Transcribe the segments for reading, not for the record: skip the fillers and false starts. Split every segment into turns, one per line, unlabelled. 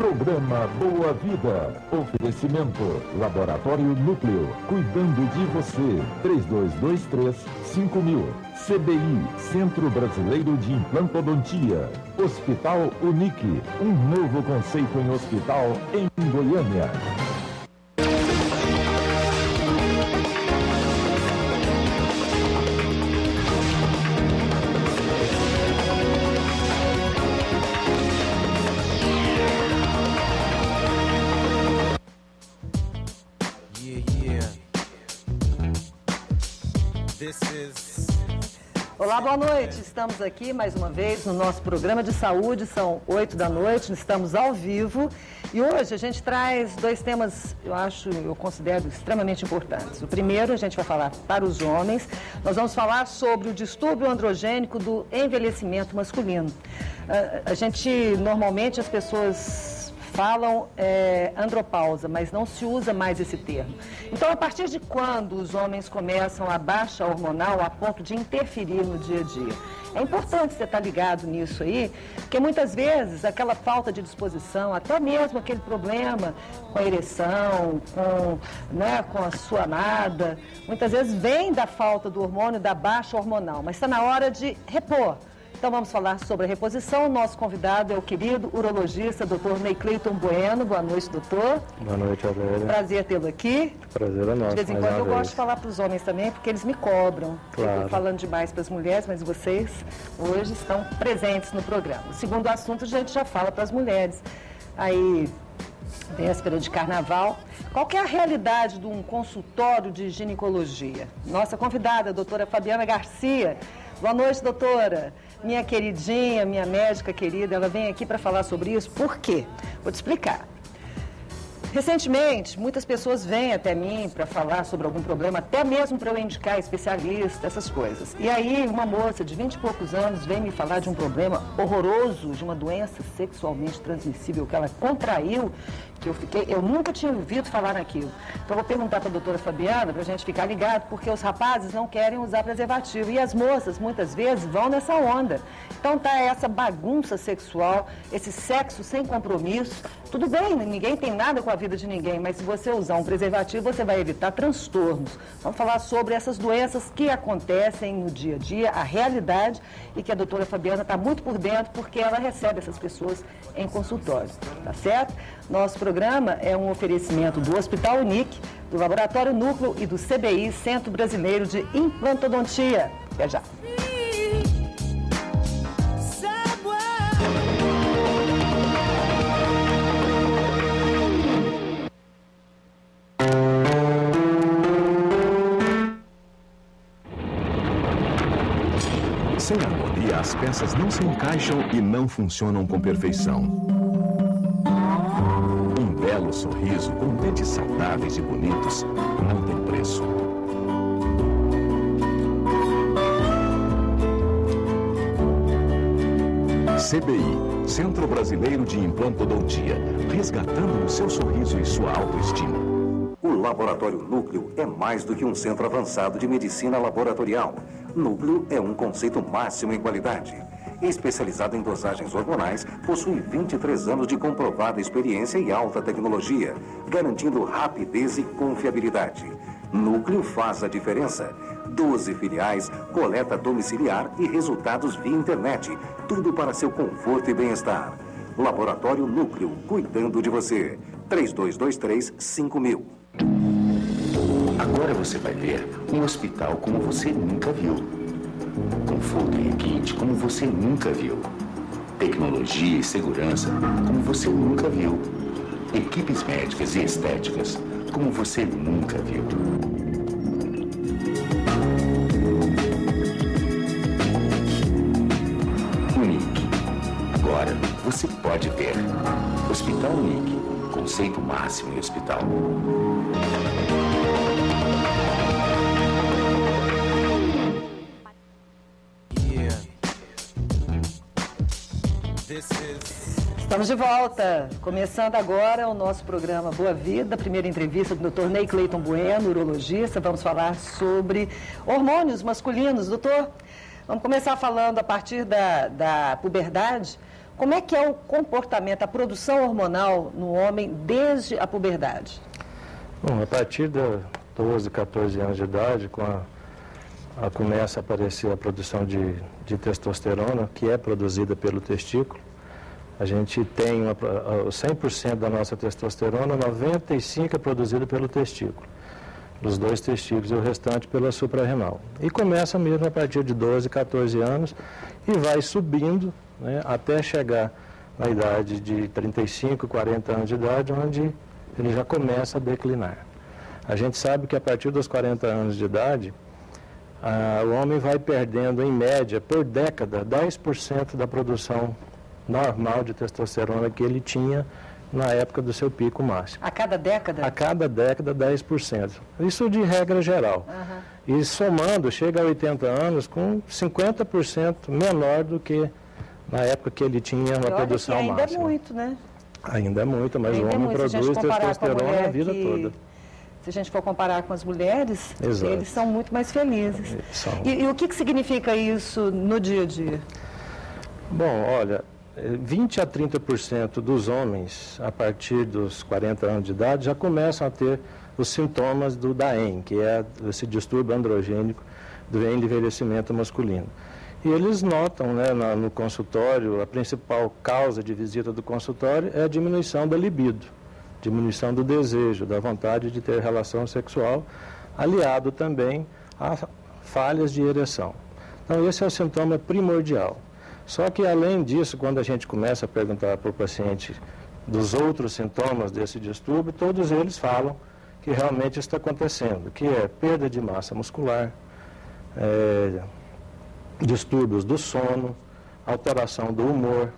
Programa Boa Vida. Oferecimento Laboratório Núcleo. Cuidando de você. 3223-5000. CBI, Centro Brasileiro de Implantodontia. Hospital Unique. Um novo conceito em hospital em Goiânia.
Olá, boa noite. Estamos aqui mais uma vez no nosso programa de saúde, são 8 da noite, estamos ao vivo e hoje a gente traz dois temas, eu considero extremamente importantes. O primeiro, a gente vai falar para os homens, nós vamos falar sobre o distúrbio androgênico do envelhecimento masculino. Normalmente as pessoas falam andropausa, mas não se usa mais esse termo. Então, a partir de quando os homens começam a baixa hormonal a ponto de interferir no dia a dia? É importante você estar ligado nisso aí, porque muitas vezes aquela falta de disposição, até mesmo aquele problema com a ereção, com a suanada, muitas vezes vem da falta do hormônio, da baixa hormonal, mas está na hora de repor. Então vamos falar sobre a reposição. Nosso convidado é o querido urologista, Dr. Ney Cleiton Bueno. Boa noite, doutor.
Boa noite, Adélia.
Prazer tê-lo aqui.
Prazer é nosso.
De vez em quando eu gosto de falar para os homens também, porque eles me cobram.
Claro.
Eu estou falando demais para as mulheres, mas vocês hoje estão presentes no programa. O segundo assunto a gente já fala para as mulheres. Aí, véspera de carnaval. Qual que é a realidade de um consultório de ginecologia? Nossa convidada, a doutora Fabiana Garcia. Boa noite, doutora. Minha queridinha, minha médica querida, ela vem aqui para falar sobre isso. Por quê? Vou te explicar. Recentemente, muitas pessoas vêm até mim para falar sobre algum problema, até mesmo para eu indicar especialista, essas coisas. E aí, uma moça de 20 e poucos anos vem me falar de um problema horroroso, de uma doença sexualmente transmissível que ela contraiu, que eu nunca tinha ouvido falar naquilo. Então, eu vou perguntar para a doutora Fabiana, para a gente ficar ligado, porque os rapazes não querem usar preservativo. E as moças, muitas vezes, vão nessa onda. Então, tá essa bagunça sexual, esse sexo sem compromisso. Tudo bem, ninguém tem nada com a vida de ninguém, mas se você usar um preservativo, você vai evitar transtornos. Vamos falar sobre essas doenças que acontecem no dia a dia, a realidade, e que a doutora Fabiana está muito por dentro, porque ela recebe essas pessoas em consultório, tá certo? Nosso programa é um oferecimento do Hospital Unique, do Laboratório Núcleo e do CBI, Centro Brasileiro de Implantodontia. Até já.
Sem harmonia, as peças não se encaixam e não funcionam com perfeição. Um belo sorriso com dentes saudáveis e bonitos não tem preço. CBI, Centro Brasileiro de Implantodontia, resgatando o seu sorriso e sua autoestima.
O Laboratório Núcleo é mais do que um centro avançado de medicina laboratorial. Núcleo é um conceito máximo em qualidade. Especializado em dosagens hormonais, possui 23 anos de comprovada experiência e alta tecnologia, garantindo rapidez e confiabilidade. Núcleo faz a diferença. 12 filiais, coleta domiciliar e resultados via internet. Tudo para seu conforto e bem-estar. Laboratório Núcleo, cuidando de você. 3223-5000.
Agora você vai ver um hospital como você nunca viu. Conforto e requinte como você nunca viu. Tecnologia e segurança como você nunca viu. Equipes médicas e estéticas como você nunca viu. Unique. Agora você pode ver. Hospital Unique. Conceito máximo em hospital.
Estamos de volta, começando agora o nosso programa Boa Vida, a primeira entrevista do Dr. Ney Cleiton Bueno, urologista. Vamos falar sobre hormônios masculinos. Doutor, vamos começar falando a partir da puberdade. Como é que é o comportamento, a produção hormonal no homem desde a puberdade?
Bom, a partir de 12, 14 anos de idade, começa a aparecer a produção de testosterona, que é produzida pelo testículo. A gente tem 100% da nossa testosterona, 95% é produzida pelo testículo. Os 2 testículos e o restante pela suprarrenal. E começa mesmo a partir de 12, 14 anos e vai subindo, né, até chegar na idade de 35, 40 anos de idade, onde ele já começa a declinar. A gente sabe que a partir dos 40 anos de idade, o homem vai perdendo, em média, por década, 10% da produção normal de testosterona que ele tinha na época do seu pico máximo.
A cada década?
A cada década, 10%. Isso de regra geral. E somando, chega a 80 anos com 50% menor do que na época que ele tinha uma produção
ainda
máxima.
Ainda é muito, né?
Ainda é muito, mas o homem produz testosterona a vida toda.
Se a gente for comparar com as mulheres,
exato,
eles são muito mais felizes. E o que significa isso no dia a dia?
Bom, olha, 20 a 30% dos homens, a partir dos 40 anos de idade, já começam a ter os sintomas do DAEM, que é esse distúrbio androgênico do envelhecimento masculino. E eles notam, né, no consultório, a principal causa de visita do consultório é a diminuição da libido, diminuição do desejo, da vontade de ter relação sexual, aliado também a falhas de ereção. Então, esse é o sintoma primordial. Só que, além disso, quando a gente começa a perguntar para o paciente dos outros sintomas desse distúrbio, todos eles falam que realmente está acontecendo, que é perda de massa muscular, distúrbios do sono, alteração do humor,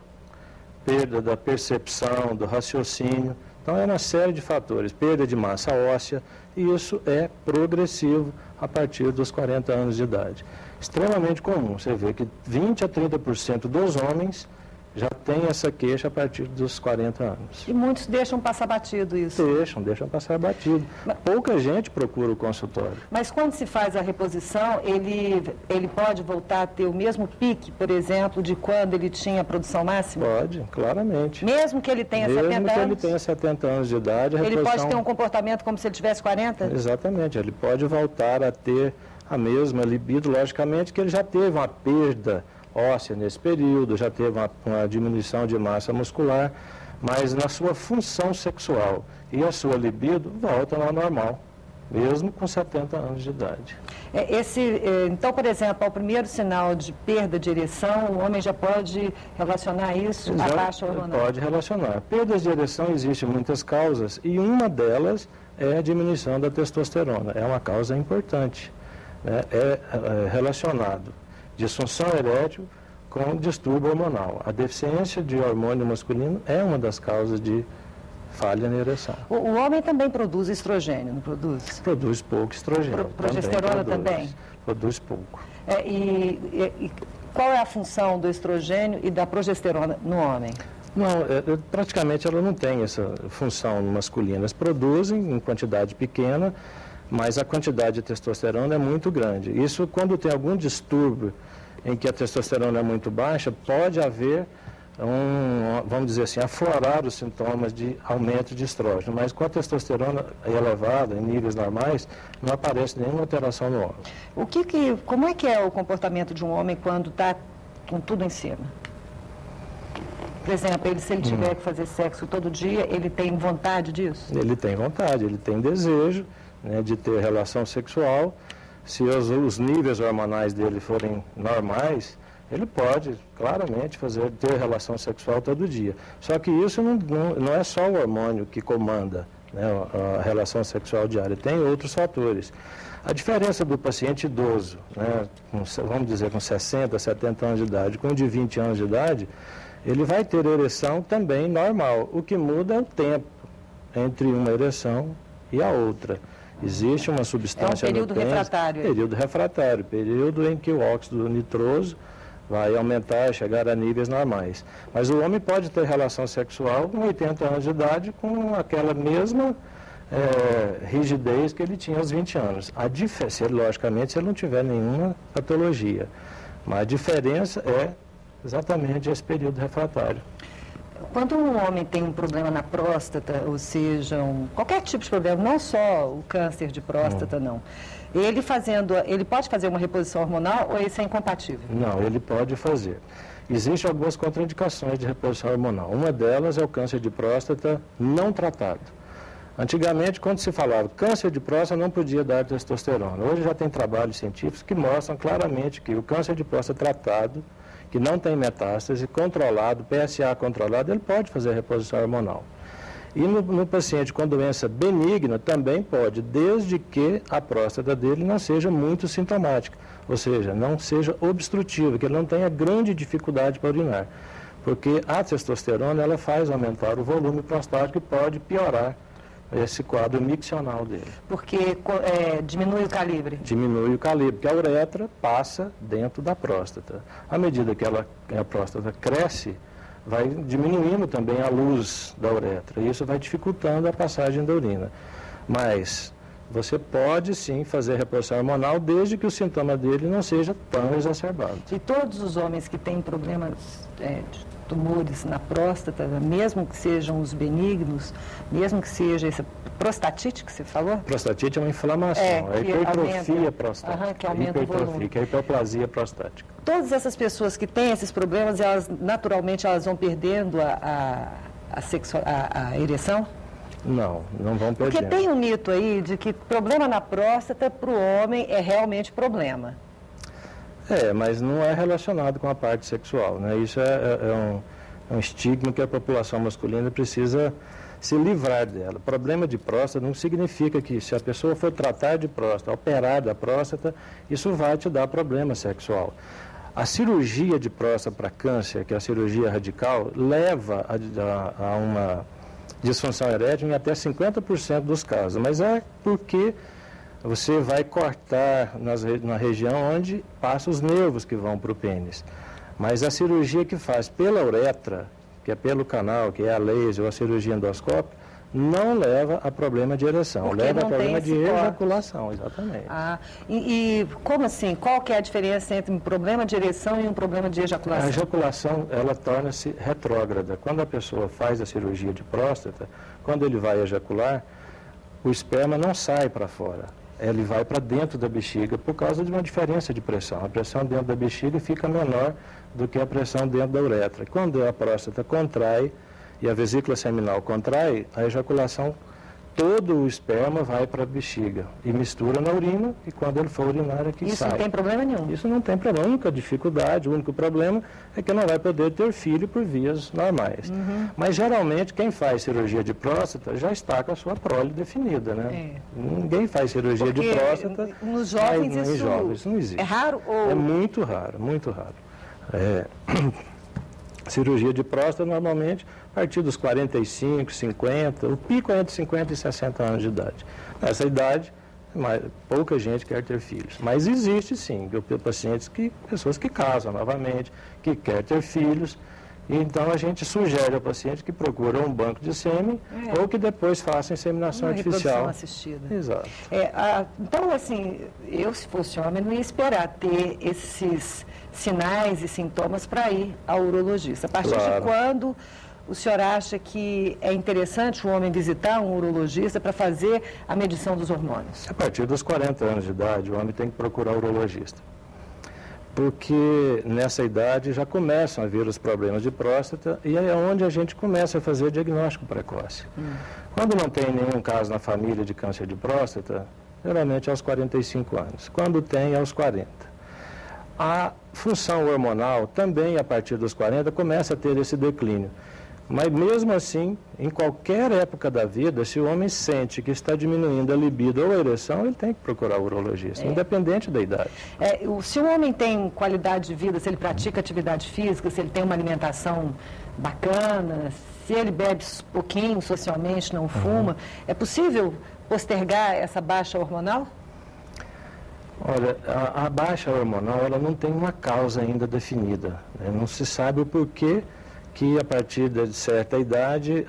perda da percepção, do raciocínio. Então, é uma série de fatores, perda de massa óssea, e isso é progressivo a partir dos 40 anos de idade. Extremamente comum, você vê que 20 a 30% dos homens já tem essa queixa a partir dos 40 anos.
E muitos deixam passar batido isso?
Deixam passar batido. Pouca gente procura o consultório.
Mas quando se faz a reposição, ele pode voltar a ter o mesmo pique, por exemplo, de quando ele tinha a produção máxima?
Pode, claramente.
Mesmo que ele tenha 70 anos?
Mesmo que ele tenha 70 anos de idade, a reposição...
Ele pode ter um comportamento como se ele tivesse 40?
Exatamente, ele pode voltar a ter a mesma libido, logicamente que ele já teve uma perda óssea nesse período, já teve uma diminuição de massa muscular, mas na sua função sexual e a sua libido voltam ao normal, mesmo com 70 anos de idade.
Então, por exemplo, ao primeiro sinal de perda de ereção, o homem já pode relacionar isso à baixa hormonal?
Pode relacionar. Perdas de ereção existem muitas causas e uma delas é a diminuição da testosterona. É uma causa importante. É relacionado disfunção erétil com distúrbio hormonal. A deficiência de hormônio masculino é uma das causas de falha na ereção.
O homem também produz estrogênio, não produz?
Produz pouco estrogênio.
Progesterona também?
Produz pouco.
E qual é a função do estrogênio e da progesterona no homem?
Não, praticamente ela não tem essa função masculina. Elas produzem em quantidade pequena, mas a quantidade de testosterona é muito grande. Isso, quando tem algum distúrbio em que a testosterona é muito baixa, pode haver vamos dizer assim, aflorar os sintomas de aumento de estrógeno. Mas com a testosterona elevada, em níveis normais, não aparece nenhuma alteração no homem.
Como é que é o comportamento de um homem quando está com tudo em cima? Por exemplo, se ele tiver que fazer sexo todo dia, ele tem vontade disso?
Ele tem vontade, ele tem desejo, né, de ter relação sexual. Se os níveis hormonais dele forem normais, ele pode claramente ter relação sexual todo dia. Só que isso não é só o hormônio que comanda, né, a relação sexual diária, tem outros fatores. A diferença do paciente idoso, né, vamos dizer com 60, 70 anos de idade, com o de 20 anos de idade, ele vai ter ereção também normal. O que muda é o tempo entre uma ereção e a outra. Existe uma substância...
É um período refratário.
Período refratário, período em que o óxido nitroso vai aumentar e chegar a níveis normais. Mas o homem pode ter relação sexual com 80 anos de idade com aquela mesma rigidez que ele tinha aos 20 anos. Logicamente, se ele não tiver nenhuma patologia. Mas a diferença é exatamente esse período refratário.
Quando um homem tem um problema na próstata, ou seja, qualquer tipo de problema, não só o câncer de próstata, não. Ele pode fazer uma reposição hormonal ou isso é incompatível?
Não, ele pode fazer. Existem algumas contraindicações de reposição hormonal. Uma delas é o câncer de próstata não tratado. Antigamente, quando se falava câncer de próstata, não podia dar testosterona. Hoje já tem trabalhos científicos que mostram claramente que o câncer de próstata tratado, que não tem metástase, controlado, PSA controlado, ele pode fazer reposição hormonal. E no paciente com doença benigna também pode, desde que a próstata dele não seja muito sintomática, ou seja, não seja obstrutiva, que ele não tenha grande dificuldade para urinar. Porque a testosterona ela faz aumentar o volume prostático e pode piorar esse quadro miccional dele.
Porque diminui o calibre?
Diminui o calibre, porque a uretra passa dentro da próstata. À medida que a próstata cresce, vai diminuindo também a luz da uretra. E isso vai dificultando a passagem da urina. Mas você pode sim fazer reposição hormonal desde que o sintoma dele não seja tão exacerbado.
E todos os homens que têm problemas de tumores na próstata, mesmo que sejam os benignos, mesmo que seja essa prostatite que você falou?
Prostatite é uma inflamação, é a hipertrofia prostática.
Que aumenta o volume.
Que é a hiperplasia prostática.
Todas essas pessoas que têm esses problemas, elas naturalmente vão perdendo a ereção?
Não vão perdendo.
Porque tem um mito aí de que problema na próstata para o homem é realmente problema.
Mas não é relacionado com a parte sexual, né? Isso é um estigma que a população masculina precisa se livrar dela. Problema de próstata não significa que se a pessoa for tratar de próstata, operar da próstata, isso vai te dar problema sexual. A cirurgia de próstata para câncer, que é a cirurgia radical, leva a uma disfunção erétil em até 50% dos casos, mas é porque você vai cortar na região onde passam os nervos que vão para o pênis. Mas a cirurgia que faz pela uretra, que é pelo canal, que é a laser ou a cirurgia endoscópica, não leva a problema de ereção,
porque
leva a problema de ejaculação, exatamente.
E como assim? Qual que é a diferença entre um problema de ereção e um problema de ejaculação?
A ejaculação, ela torna-se retrógrada. Quando a pessoa faz a cirurgia de próstata, quando ele vai ejacular, o esperma não sai para fora. Ele vai para dentro da bexiga por causa de uma diferença de pressão. A pressão dentro da bexiga fica menor do que a pressão dentro da uretra. Quando a próstata contrai e a vesícula seminal contrai, a ejaculação, todo o esperma vai para a bexiga e mistura na urina, e quando ele for urinar é que sai.
Isso não tem problema nenhum?
Isso não tem problema. A única dificuldade, o único problema é que não vai poder ter filho por vias normais. Mas geralmente quem faz cirurgia de próstata já está com a sua prole definida, né? Ninguém faz cirurgia de próstata.
Nos jovens
isso não existe.
É raro ou...
É muito raro, muito raro. Cirurgia de próstata normalmente a partir dos 45, 50, o pico é entre 50 e 60 anos de idade. Nessa idade, pouca gente quer ter filhos. Mas existe sim, pessoas que casam novamente, que querem ter filhos. Então a gente sugere ao paciente que procure um banco de sêmen ou que depois faça inseminação artificial.
Reprodução assistida.
Exato.
Então, assim, eu se fosse homem não ia esperar ter esses sinais e sintomas para ir ao urologista. A partir de quando o senhor acha que é interessante o homem visitar um urologista para fazer a medição dos hormônios?
A partir dos 40 anos de idade, o homem tem que procurar o urologista. Porque nessa idade já começam a vir os problemas de próstata e é onde a gente começa a fazer diagnóstico precoce. Quando não tem nenhum caso na família de câncer de próstata, geralmente é aos 45 anos. Quando tem, é aos 40. A função hormonal também, a partir dos 40, começa a ter esse declínio. Mas mesmo assim, em qualquer época da vida, se o homem sente que está diminuindo a libido ou a ereção, ele tem que procurar o urologista, independente da idade.
Se o homem tem qualidade de vida, se ele pratica atividade física, se ele tem uma alimentação bacana, se ele bebe pouquinho socialmente, não fuma, é possível postergar essa baixa hormonal?
Olha, a baixa hormonal ela não tem uma causa ainda definida, né? Não se sabe o porquê que a partir de certa idade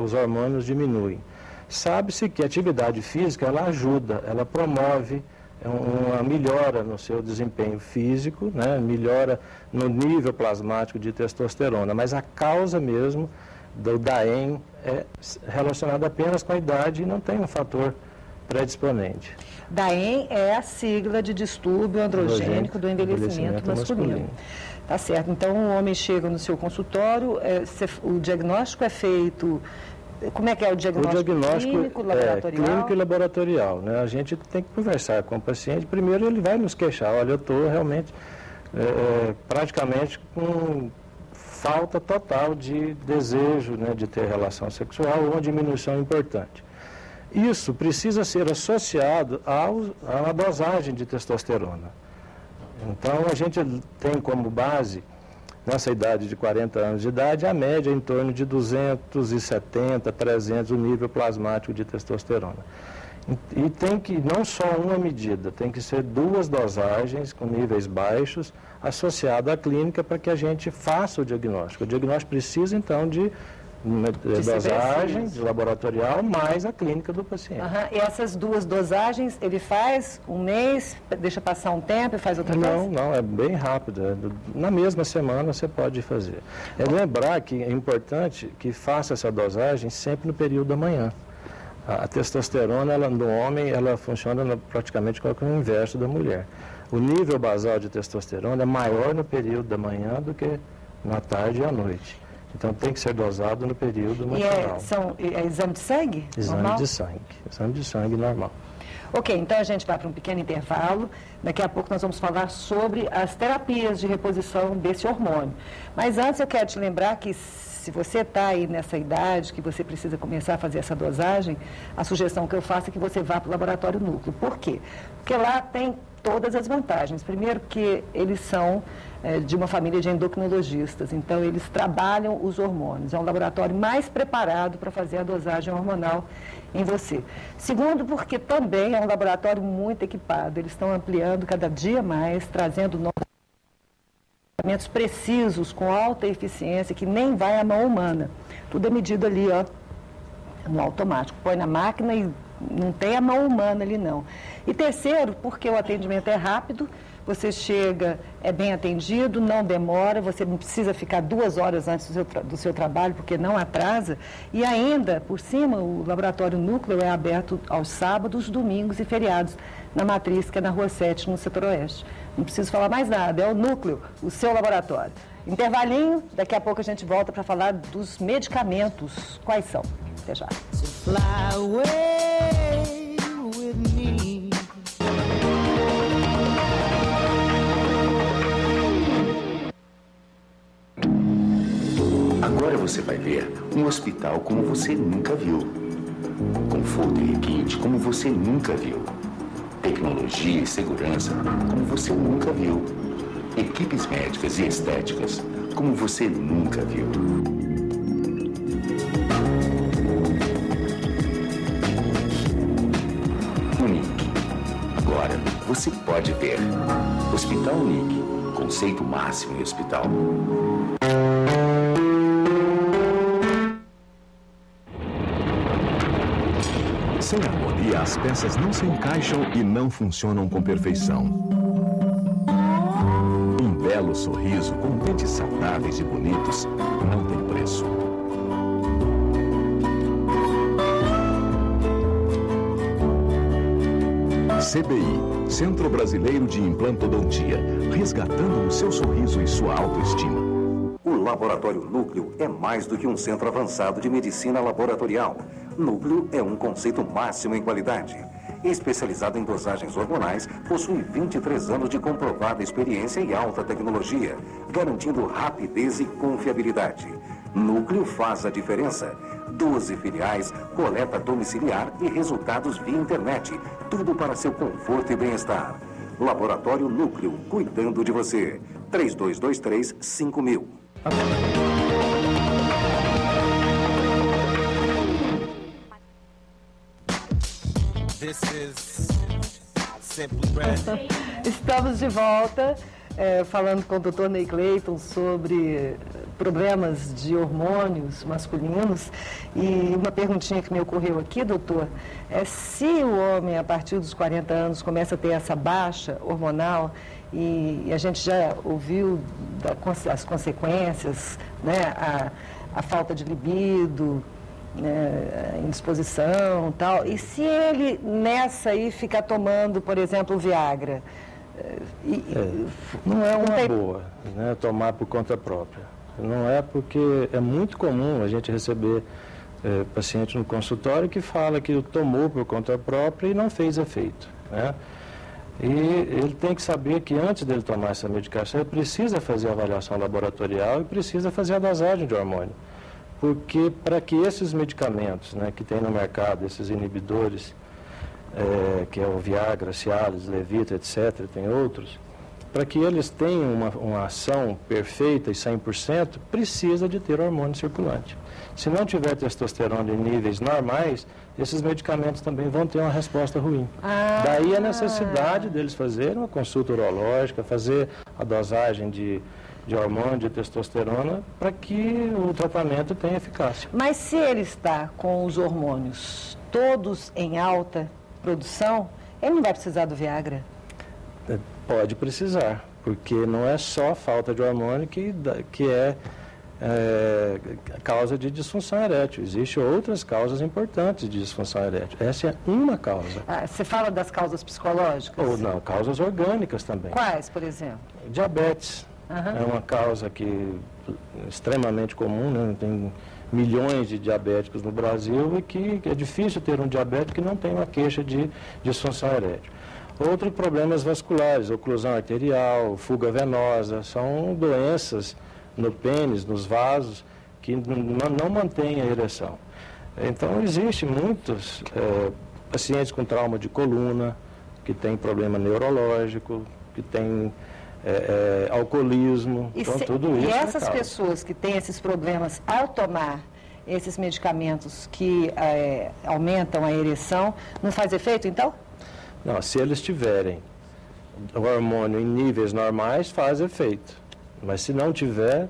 os hormônios diminuem. Sabe-se que a atividade física ela ajuda, ela promove uma melhora no seu desempenho físico, né? Melhora no nível plasmático de testosterona, mas a causa mesmo do DAEM é relacionada apenas com a idade e não tem um fator predisponente.
DAEM é a sigla de distúrbio androgênico do envelhecimento masculino. Tá certo. Então, o homem chega no seu consultório, o diagnóstico é feito... Como é que é o diagnóstico? Clínico, laboratorial?
Clínico e laboratorial, né? A gente tem que conversar com o paciente. Primeiro, ele vai nos queixar. Olha, eu estou realmente praticamente com falta total de desejo, né, de ter relação sexual ou uma diminuição importante. Isso precisa ser associado a uma dosagem de testosterona. Então, a gente tem como base, nessa idade de 40 anos de idade, a média em torno de 270, 300 o nível plasmático de testosterona. E tem que, não só uma medida, tem que ser 2 dosagens com níveis baixos, associado à clínica para que a gente faça o diagnóstico. O diagnóstico precisa, então, de dosagem, de laboratorial, mais a clínica do paciente.
E essas 2 dosagens, ele faz um mês, deixa passar um tempo e faz outra vez?
Não, é bem rápido. Na mesma semana você pode fazer. Lembrar que é importante que faça essa dosagem sempre no período da manhã. A testosterona no homem, ela funciona praticamente como o inverso da mulher. O nível basal de testosterona é maior no período da manhã do que na tarde e à noite. Então, tem que ser dosado no período matinal.
E é exame de sangue?
Exame
normal?
de sangue. Exame de sangue normal.
Ok, então a gente vai para um pequeno intervalo. Daqui a pouco nós vamos falar sobre as terapias de reposição desse hormônio. Mas antes eu quero te lembrar que se você está aí nessa idade, que você precisa começar a fazer essa dosagem, a sugestão que eu faço é que você vá para o laboratório núcleo. Por quê? Porque lá tem todas as vantagens. Primeiro que eles são de uma família de endocrinologistas, então eles trabalham os hormônios. É um laboratório mais preparado para fazer a dosagem hormonal em você. Segundo, porque também é um laboratório muito equipado. Eles estão ampliando cada dia mais, trazendo novos tratamentos precisos, com alta eficiência, que nem vai à mão humana. Tudo é medido ali, ó, no automático. Põe na máquina e não tem a mão humana ali, não. E terceiro, porque o atendimento é rápido, você chega, é bem atendido, não demora, você não precisa ficar 2 horas antes do seu trabalho, porque não atrasa. E ainda, por cima, o laboratório núcleo é aberto aos sábados, domingos e feriados, na matriz, que é na Rua 7, no setor oeste. Não preciso falar mais nada, é o núcleo, o seu laboratório. Intervalinho, daqui a pouco a gente volta para falar dos medicamentos. Quais são? Até já. Fly away with me.
Agora você vai ver um hospital como você nunca viu. Conforto e requinte como você nunca viu. Tecnologia e segurança como você nunca viu. Equipes médicas e estéticas como você nunca viu. Unique. Agora você pode ver. Hospital Unique. Conceito máximo em hospital.
Sem harmonia, as peças não se encaixam e não funcionam com perfeição. Um belo sorriso com dentes saudáveis e bonitos não tem preço. CBI, Centro Brasileiro de Implantodontia, resgatando o seu sorriso e sua autoestima.
O Laboratório Núcleo é mais do que um centro avançado de medicina laboratorial. Núcleo é um conceito máximo em qualidade. Especializado em dosagens hormonais, possui 23 anos de comprovada experiência e alta tecnologia, garantindo rapidez e confiabilidade. Núcleo faz a diferença. 12 filiais, coleta domiciliar e resultados via internet. Tudo para seu conforto e bem-estar. Laboratório Núcleo, cuidando de você. 3223-5000.
Estamos de volta, falando com o Dr. Ney Clayton sobre problemas de hormônios masculinos. E uma perguntinha que me ocorreu aqui, doutor, é se o homem, a partir dos 40 anos, começa a ter essa baixa hormonal, e a gente já ouviu as consequências, né, a falta de libido, né, indisposição e tal, e se ele nessa aí ficar tomando, por exemplo, o Viagra?
Não é uma boa, né, tomar por conta própria. Não é, porque é muito comum a gente receber paciente no consultório que fala que tomou por conta própria e não fez efeito, né? E ele tem que saber que antes dele tomar essa medicação, ele precisa fazer a avaliação laboratorial e precisa fazer a dosagem de hormônio. Porque para que esses medicamentos, né, que tem no mercado, esses inibidores, que é o Viagra, Cialis, Levitra, etc., tem outros, para que eles tenham uma ação perfeita e 100%, precisa de ter hormônio circulante. Se não tiver testosterona em níveis normais, esses medicamentos também vão ter uma resposta ruim. Daí a necessidade deles fazerem uma consulta urológica, fazer a dosagem de hormônio, de testosterona, para que o tratamento tenha eficácia.
Mas se ele está com os hormônios todos em alta produção, ele não vai precisar do Viagra?
Pode precisar, porque não é só a falta de hormônio que é causa de disfunção erétil. Existem outras causas importantes de disfunção erétil. Essa é uma causa.
Você fala das causas psicológicas?
Ou não, causas orgânicas também.
Quais, por exemplo?
Diabetes. É uma causa extremamente comum, né? Tem milhões de diabéticos no Brasil e que é difícil ter um diabético que não tem uma queixa de disfunção erétil. Outros problemas vasculares, oclusão arterial, fuga venosa, são doenças no pênis, nos vasos, que não mantêm a ereção. Então, existem muitos pacientes com trauma de coluna, que têm problema neurológico, que têm alcoolismo, então tudo isso.
E essas pessoas que têm esses problemas, ao tomar esses medicamentos que aumentam a ereção, não faz efeito, então?
Não, se eles tiverem o hormônio em níveis normais, faz efeito. Mas se não tiver,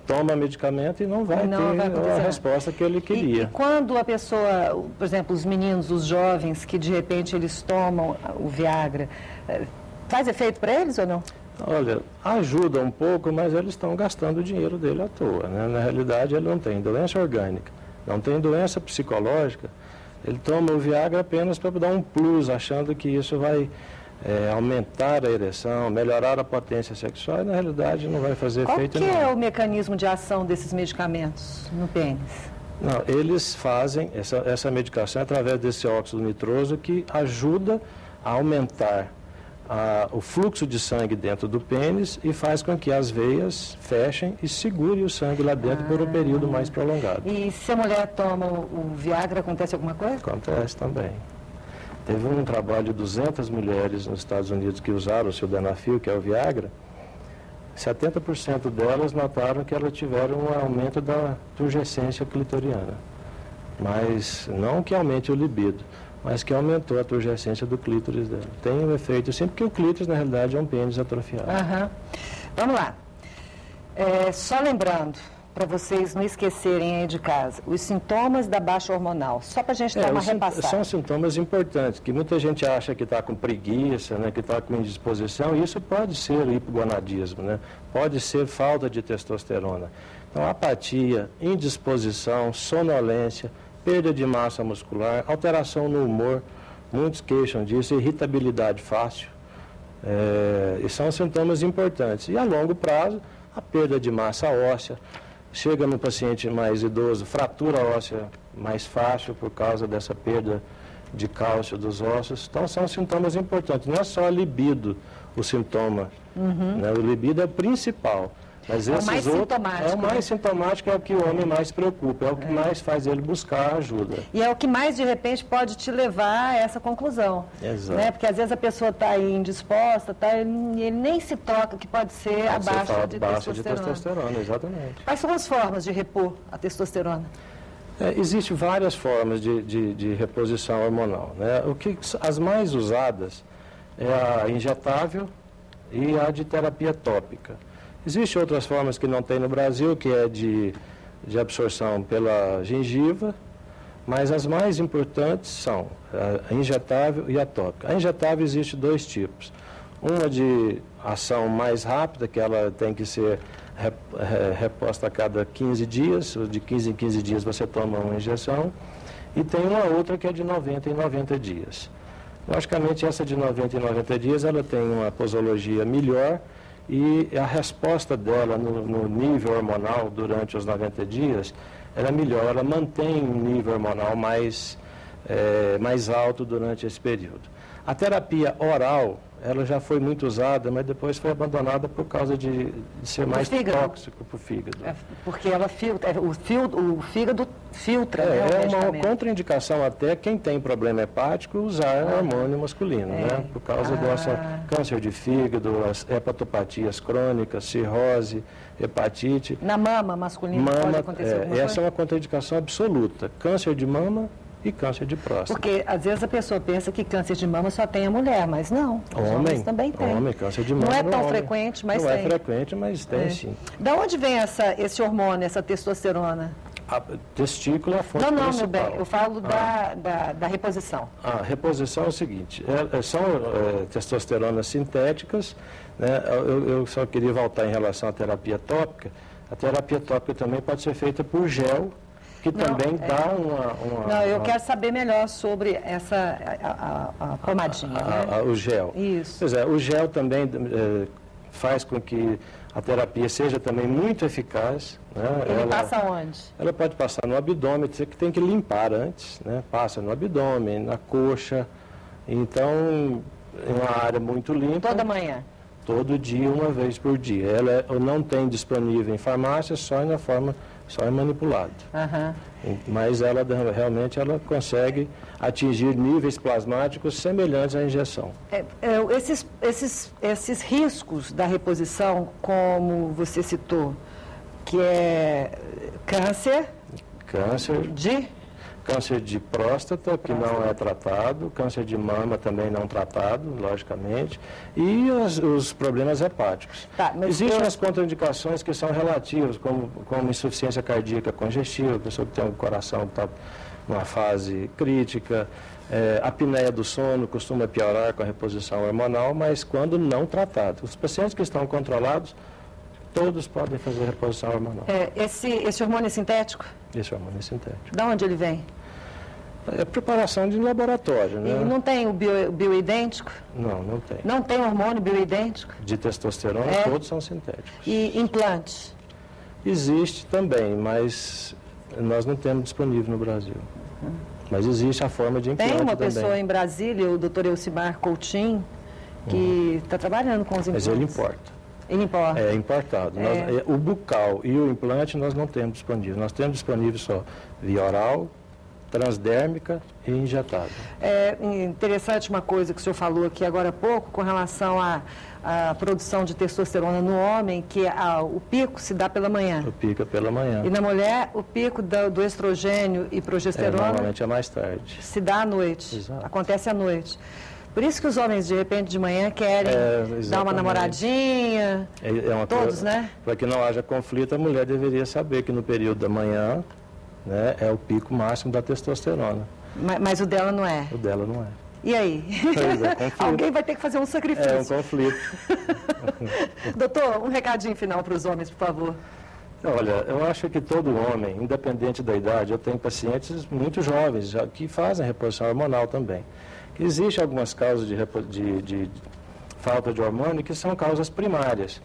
toma medicamento e não vai ter a resposta que ele queria.
E quando a pessoa, por exemplo, os meninos, os jovens, que de repente eles tomam o Viagra, faz efeito para eles ou não?
Olha, ajuda um pouco, mas eles estão gastando o dinheiro dele à toa, né? Na realidade, ele não tem doença orgânica, não tem doença psicológica. Ele toma o Viagra apenas para dar um plus, achando que isso vai aumentar a ereção, melhorar a potência sexual, e na realidade não vai fazer efeito nenhum.
Qual que é o mecanismo de ação desses medicamentos no pênis?
Não, eles fazem essa medicação através desse óxido nitroso que ajuda a aumentar o fluxo de sangue dentro do pênis e faz com que as veias fechem e segure o sangue lá dentro por um período mais prolongado.
E se a mulher toma o Viagra, acontece alguma coisa?
Acontece também. Teve um trabalho de 200 mulheres nos Estados Unidos que usaram o sildenafil, que é o Viagra. 70% delas notaram que elas tiveram um aumento da turgescência clitoriana. Mas não que aumente o libido, mas que aumentou a turgescência do clítoris dela. Tem um efeito sim, porque o clítoris, na realidade, é um pênis atrofiado.
Vamos lá. Só lembrando, para vocês não esquecerem aí de casa, os sintomas da baixa hormonal, só para a gente dar uma repassada.
São sintomas importantes, que muita gente acha que está com preguiça, né, que está com indisposição, e isso pode ser hipogonadismo, né? Pode ser falta de testosterona. Então, apatia, indisposição, sonolência, perda de massa muscular, alteração no humor, muitos queixam disso, irritabilidade fácil, e são sintomas importantes. E a longo prazo, a perda de massa óssea, chega no paciente mais idoso, fratura óssea mais fácil por causa dessa perda de cálcio dos ossos. Então, são sintomas importantes. Não é só a libido o sintoma, né? O libido é o principal. Mas
é o mais sintomático.
É o mais sintomático, é o que o homem mais preocupa, é o que mais faz ele buscar ajuda.
E é o que mais, de repente, pode te levar a essa conclusão.
Exato.
Né? Porque às vezes a pessoa está aí indisposta, e ele nem se toca que pode ser a baixa de testosterona.
Exatamente.
Quais são as formas de repor a testosterona?
Existem várias formas de reposição hormonal, né? As mais usadas é a injetável e a de terapia tópica. Existem outras formas que não tem no Brasil, que é de absorção pela gengiva, mas as mais importantes são a injetável e a tópica. A injetável existe 2 tipos. Uma de ação mais rápida, que ela tem que ser reposta a cada 15 dias, de 15 em 15 dias você toma uma injeção, e tem uma outra que é de 90 em 90 dias. Logicamente, essa de 90 em 90 dias, ela tem uma posologia melhor e a resposta dela no nível hormonal durante os 90 dias, ela é melhor, ela mantém um nível hormonal mais alto durante esse período. A terapia oral, ela já foi muito usada, mas depois foi abandonada por causa de ser mais tóxico para o fígado.
Porque ela filtra, o fígado filtra.
É uma contraindicação até quem tem problema hepático usar hormônio masculino, né? Por causa dessa câncer de fígado, as hepatopatias crônicas, cirrose, hepatite.
Na mama masculina pode acontecer alguma coisa?
Essa é uma contraindicação absoluta. Câncer de mama e câncer de próstata.
Porque às vezes a pessoa pensa que câncer de mama só tem a mulher, mas não. Os homens também tem.
Homem, câncer de mama.
Não é tão frequente, mas tem.
Não é frequente, mas tem sim.
Da onde vem esse hormônio, essa testosterona?
A testícula é a fonte
principal. Não, meu bem, eu falo da reposição.
A reposição é o seguinte, são testosteronas sintéticas, né? Eu só queria voltar em relação à terapia tópica. A terapia tópica também pode ser feita por gel, que também dá uma...
Não, eu quero saber melhor sobre a pomadinha, né?
O gel.
Isso.
Pois é, o gel também faz com que a terapia seja também muito eficaz. Né?
Ele passa onde?
Ela pode passar no abdômen, você que tem que limpar antes, né? Passa no abdômen, na coxa. Então, é uma área muito limpa.
Toda manhã?
Todo dia, uma vez por dia. Ela não tem disponível em farmácia, só é manipulado. Mas ela realmente consegue atingir níveis plasmáticos semelhantes à injeção.
Esses riscos da reposição, como você citou, que é câncer de
próstata, que não é tratado, câncer de mama também não tratado, logicamente, e os problemas hepáticos. Existem as contraindicações que são relativas, como insuficiência cardíaca congestiva, a pessoa que tem o coração que está numa fase crítica, a apneia do sono costuma piorar com a reposição hormonal, mas quando não tratado. Os pacientes que estão controlados, todos podem fazer reposição hormonal.
Esse hormônio é sintético?
Esse hormônio é sintético.
De onde ele vem?
É preparação de laboratório, né?
E não tem o bioidêntico?
Não tem.
Não tem hormônio bioidêntico?
De testosterona, todos são sintéticos.
E implantes?
Existe também, mas nós não temos disponível no Brasil. Mas existe a forma de implante também.
Tem uma pessoa em Brasília, o Dr. Elcimar Coutinho, que está trabalhando com os implantes.
Mas ele importa.
Ele importa?
É importado. O bucal e o implante nós não temos disponível. Nós temos disponível só via oral, transdérmica e injetável.
É interessante uma coisa que o senhor falou aqui agora há pouco, com relação à produção de testosterona no homem, que o pico se dá pela manhã.
O pico é pela manhã.
E na mulher, o pico do estrogênio e progesterona...
Normalmente é mais tarde.
Se dá à noite.
Exato.
Acontece à noite. Por isso que os homens, de repente, de manhã querem dar uma namoradinha, todos, né?
Para que não haja conflito, a mulher deveria saber que no período da manhã, né, é o pico máximo da testosterona.
Mas o dela não é?
O dela não é.
E aí? Alguém vai ter que fazer um sacrifício.
É um conflito.
Doutor, um recadinho final para os homens, por favor.
Olha, eu acho que todo homem, independente da idade, eu tenho pacientes muito jovens que fazem reposição hormonal também. Existem algumas causas de falta de hormônio que são causas primárias.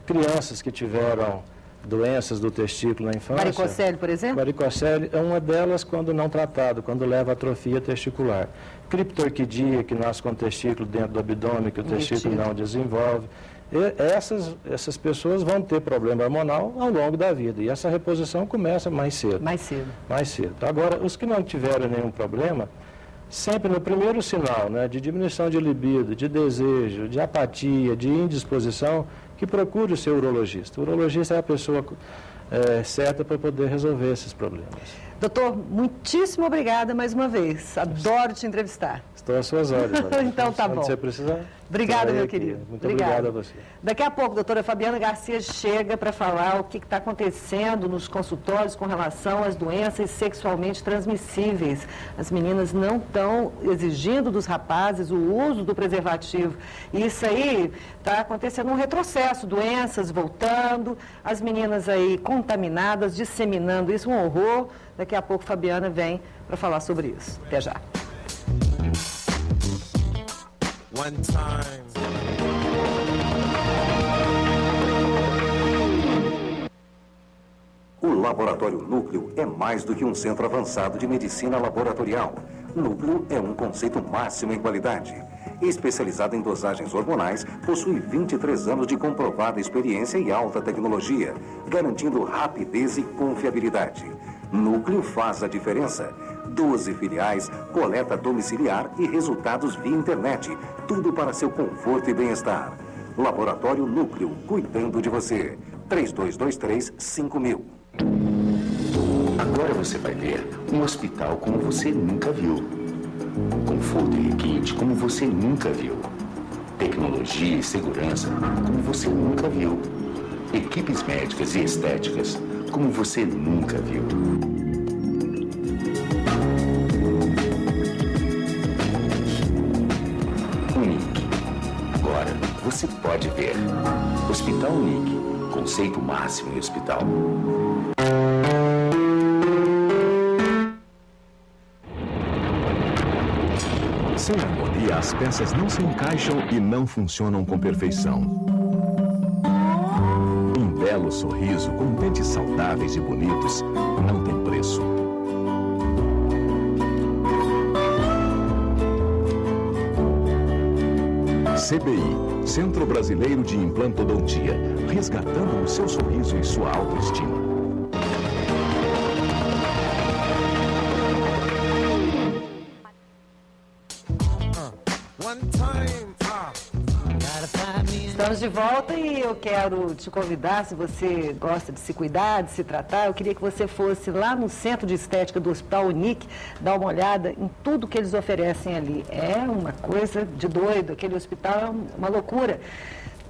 Crianças que tiveram doenças do testículo na infância.
Varicocele, por exemplo?
Varicocele é uma delas quando não tratado, quando leva a atrofia testicular. Criptorquidia, que nasce com o testículo dentro do abdômen, que o testículo não desenvolve. Essas pessoas vão ter problema hormonal ao longo da vida. E essa reposição começa mais cedo.
Mais cedo.
Agora, os que não tiveram nenhum problema, sempre no primeiro sinal, né, de diminuição de libido, de desejo, de apatia, de indisposição, que procure o seu urologista. O urologista é a pessoa certa para poder resolver esses problemas.
Doutor, muitíssimo obrigada mais uma vez. Adoro te entrevistar.
Estou às suas ordens.
Então tá bom.
Quando você precisar.
Obrigada, meu querido.
Muito obrigado a você.
Daqui a pouco, a doutora Fabiana Garcia chega para falar o que está acontecendo nos consultórios com relação às doenças sexualmente transmissíveis. As meninas não estão exigindo dos rapazes o uso do preservativo. E isso aí está acontecendo um retrocesso, doenças voltando, as meninas aí contaminadas, disseminando isso, um horror. Daqui a pouco, Fabiana vem para falar sobre isso. Até já.
One time.
O Laboratório Núcleo é mais do que um centro avançado de medicina laboratorial. Núcleo é um conceito máximo em qualidade. Especializado em dosagens hormonais, possui 23 anos de comprovada experiência e alta tecnologia, garantindo rapidez e confiabilidade. Núcleo faz a diferença. 12 filiais, coleta domiciliar e resultados via internet. Tudo para seu conforto e bem-estar. Laboratório Núcleo, cuidando de você. 3223-5000.
Agora você vai ver um hospital como você nunca viu. Conforto e requinte como você nunca viu. Tecnologia e segurança como você nunca viu. Equipes médicas e estéticas como você nunca viu. Unique. Agora você pode ver. Hospital Unique. Conceito máximo em hospital.
Sem harmonia, as peças não se encaixam e não funcionam com perfeição. Um belo sorriso com dentes saudáveis e bonitos não tem preço. CBI, Centro Brasileiro de Implantodontia, resgatando o seu sorriso e sua autoestima.
Estamos de volta e eu quero te convidar, se você gosta de se cuidar, de se tratar, eu queria que você fosse lá no Centro de Estética do Hospital Unique, dar uma olhada em tudo que eles oferecem ali. É uma coisa de doido, aquele hospital é uma loucura.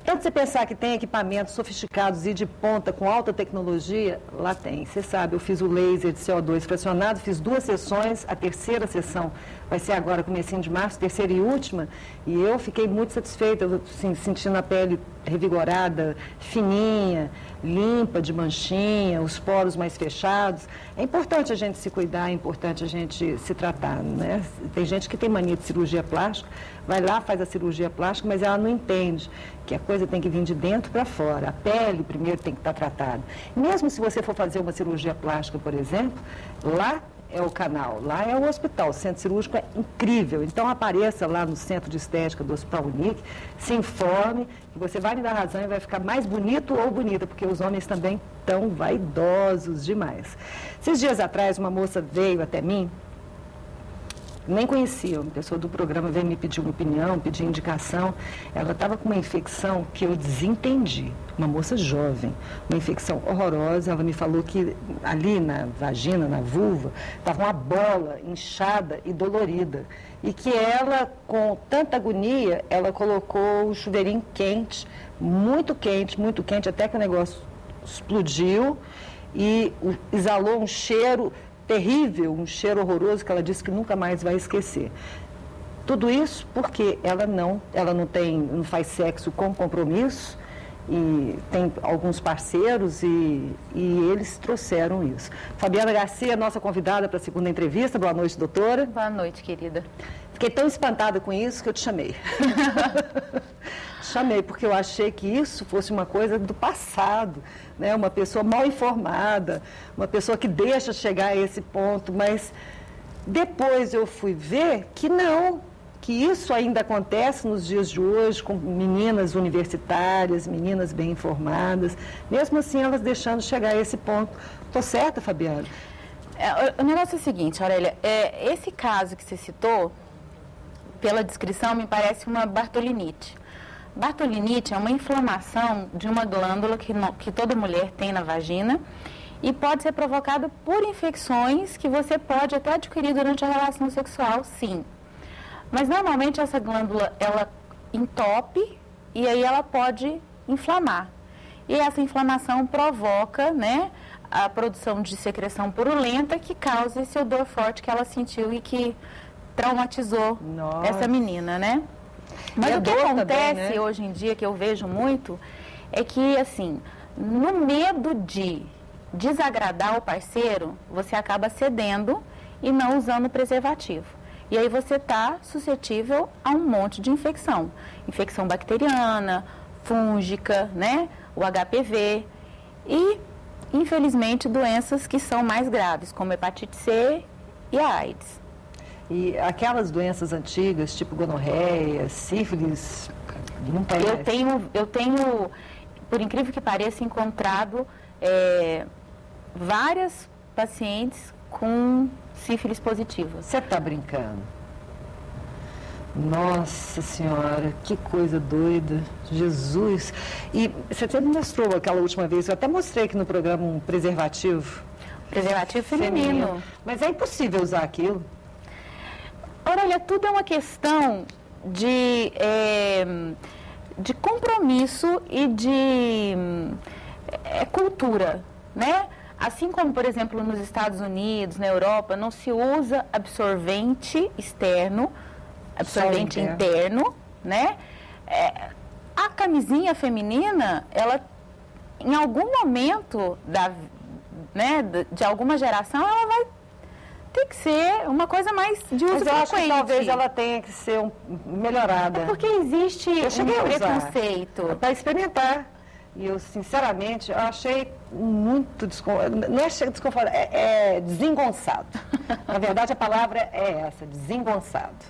Tanto você pensar que tem equipamentos sofisticados e de ponta com alta tecnologia, lá tem. Você sabe, eu fiz o laser de CO2 fracionado, fiz 2 sessões, a terceira sessão vai ser agora, comecinho de março, terceira e última, e eu fiquei muito satisfeita, assim, sentindo a pele revigorada, fininha, limpa de manchinha, os poros mais fechados. É importante a gente se cuidar, é importante a gente se tratar, né? Tem gente que tem mania de cirurgia plástica, vai lá, faz a cirurgia plástica, mas ela não entende que a coisa tem que vir de dentro para fora. A pele primeiro tem que estar tratada. Mesmo se você for fazer uma cirurgia plástica, por exemplo, lá é o canal, lá é o hospital, o centro cirúrgico é incrível. Então apareça lá no Centro de Estética do Hospital Unique, se informe, que você vai me dar razão e vai ficar mais bonito ou bonita, porque os homens também estão vaidosos demais. Esses dias atrás, uma moça veio até mim, nem conhecia, uma pessoa do programa veio me pedir uma opinião, pedir indicação. Ela estava com uma infecção que eu desentendi, uma moça jovem, uma infecção horrorosa. Ela me falou que ali na vagina, na vulva, estava uma bola inchada e dolorida. E que ela, com tanta agonia, ela colocou o chuveirinho quente, muito quente, até que o negócio explodiu e exalou um cheiro terrível, um cheiro horroroso que ela disse que nunca mais vai esquecer. Tudo isso porque ela não faz sexo com compromisso e tem alguns parceiros e eles trouxeram isso. Fabiana Garcia, nossa convidada para a segunda entrevista. Boa noite, doutora.
Boa noite, querida.
Fiquei tão espantada com isso que eu te chamei. Chamei porque eu achei que isso fosse uma coisa do passado, né? Uma pessoa mal informada, uma pessoa que deixa chegar a esse ponto, mas depois eu fui ver que não, que isso ainda acontece nos dias de hoje com meninas universitárias, meninas bem informadas, mesmo assim elas deixando chegar a esse ponto. Estou certa, Fabiana?
O negócio é o seguinte, Aurélia, esse caso que você citou, pela descrição, me parece uma bartolinite. Bartolinite é uma inflamação de uma glândula que toda mulher tem na vagina e pode ser provocado por infecções que você pode até adquirir durante a relação sexual, sim. Mas normalmente essa glândula, ela entope e aí ela pode inflamar. E essa inflamação provoca, né, a produção de secreção purulenta que causa esse odor forte que ela sentiu e que traumatizou essa menina, né? Mas o que acontece também, né, hoje em dia, que eu vejo muito, é que, assim, no medo de desagradar o parceiro, você acaba cedendo e não usando o preservativo. E aí você está suscetível a um monte de infecção. Infecção bacteriana, fúngica, né? O HPV e, infelizmente, doenças que são mais graves, como hepatite C e a AIDS.
E aquelas doenças antigas, tipo gonorreia, sífilis, não parece?
Eu tenho, por incrível que pareça, encontrado várias pacientes com sífilis positiva.
Você está brincando? Nossa Senhora, que coisa doida, Jesus. E você até me mostrou aquela última vez, eu até mostrei aqui no programa um preservativo.
Preservativo feminino.
Mas é impossível usar aquilo.
Olha, tudo é uma questão de compromisso e de cultura, né? Assim como, por exemplo, nos Estados Unidos, na Europa, não se usa absorvente externo, absorvente interno, né? A camisinha feminina, ela, em algum momento de alguma geração, ela vai ter que ser uma coisa mais de uso frequente.
Mas eu acho que talvez ela tenha que ser melhorada.
É porque existe um preconceito.
Para experimentar. E eu, sinceramente, eu achei muito desconfortável. Não é desconfortável, é desengonçado. Na verdade, a palavra é essa, desengonçado.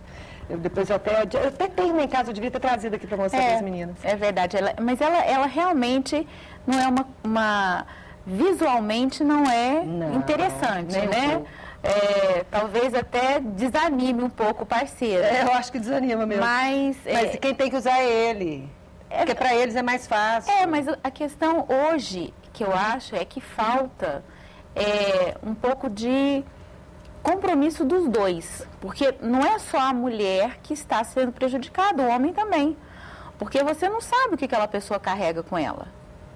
Depois eu até tenho em casa, eu devia ter trazido aqui para mostrar para as meninas.
É verdade, mas ela realmente não é visualmente não é interessante, né? Talvez até desanime um pouco o parceiro.
Eu acho que desanima mesmo. Mas quem tem que usar é ele. Porque para eles é mais fácil.
Mas a questão hoje, que eu acho, é que falta um pouco de compromisso dos dois. Porque não é só a mulher que está sendo prejudicada, o homem também. Porque você não sabe o que aquela pessoa carrega com ela,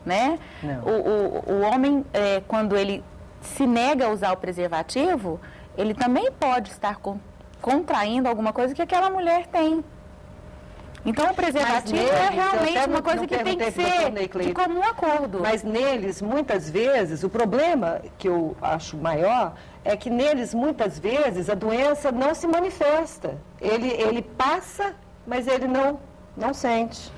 né? O homem, quando ele se nega a usar o preservativo, ele também pode estar contraindo alguma coisa que aquela mulher tem. Então, o preservativo é realmente uma coisa que tem que ser de comum acordo.
Mas neles, muitas vezes, o problema que eu acho maior é que neles, muitas vezes, a doença não se manifesta. Ele passa, mas ele não sente.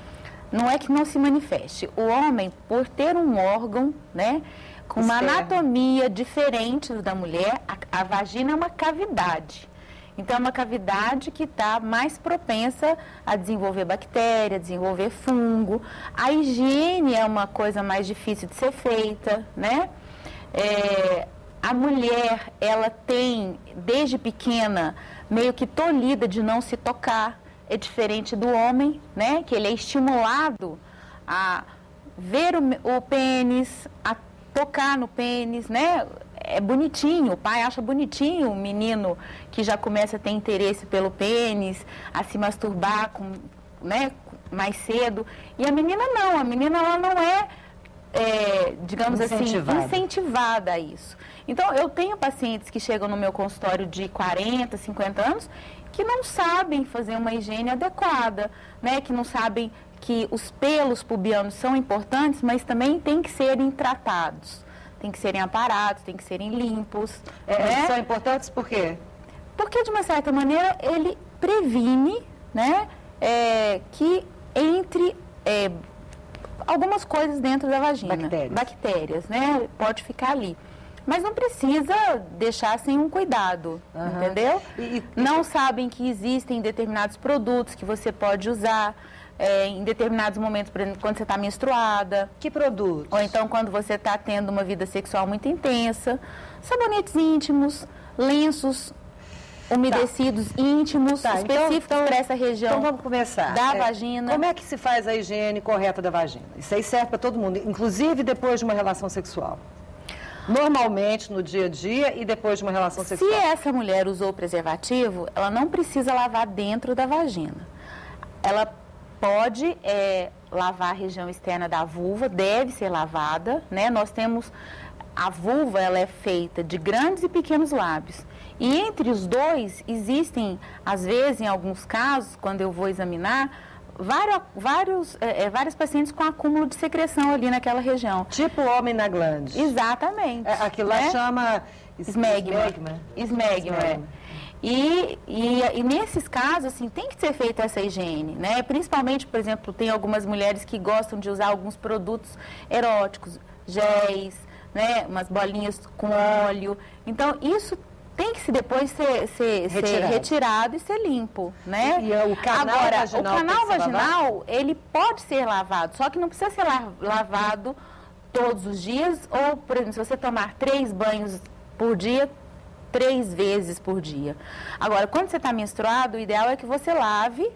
Não é que não se manifeste. O homem, por ter um órgão, né, com uma anatomia diferente da mulher, a vagina é uma cavidade. Então, é uma cavidade que está mais propensa a desenvolver bactéria, desenvolver fungo. A higiene é uma coisa mais difícil de ser feita, né? A mulher, ela tem, desde pequena, meio que tolhida de não se tocar. É diferente do homem, né? Que ele é estimulado a ver o pênis, a tocar no pênis, né? É bonitinho, o pai acha bonitinho o menino que já começa a ter interesse pelo pênis, a se masturbar mais cedo. E a menina não, ela não digamos assim, incentivada a isso. Então, eu tenho pacientes que chegam no meu consultório de 40, 50 anos, que não sabem fazer uma higiene adequada, né? Que não sabem que os pelos pubianos são importantes, mas também têm que serem tratados. Tem que serem aparados, tem que serem limpos.
Né? São importantes por quê?
Porque, de uma certa maneira, ele previne, né, que entre algumas coisas dentro da vagina. Bactérias, né? Pode ficar ali. Mas não precisa deixar sem um cuidado, entendeu? Não sabem que existem determinados produtos que você pode usar em determinados momentos, por exemplo, quando você está menstruada.
Que produtos?
Ou então quando você está tendo uma vida sexual muito intensa. Sabonetes íntimos, lenços umedecidos íntimos, específicos para essa região.
Então vamos começar.
Da vagina.
Como é que se faz a higiene correta da vagina? Isso aí serve para todo mundo, inclusive depois de uma relação sexual. Normalmente, no dia a dia e depois de uma relação sexual.
Se essa mulher usou preservativo, ela não precisa lavar dentro da vagina. Ela pode lavar a região externa da vulva, deve ser lavada, né? Nós temos... A vulva, ela é feita de grandes e pequenos lábios. E entre os dois, existem, às vezes, em alguns casos, quando eu vou examinar, vários pacientes com acúmulo de secreção ali naquela região.
Tipo homem na glande.
Exatamente.
Aquilo lá chama...
Esmegma. E nesses casos, assim, tem que ser feita essa higiene, né? Principalmente, por exemplo, tem algumas mulheres que gostam de usar alguns produtos eróticos, géis, né? Umas bolinhas com óleo. Então, isso tem que depois ser retirado e ser limpo, né?
E o canal vaginal,
o canal vaginal, ele pode ser lavado, só que não precisa ser lavado todos os dias, ou, por exemplo, se você tomar 3 banhos por dia, 3 vezes por dia. Agora, quando você está menstruado, o ideal é que você lave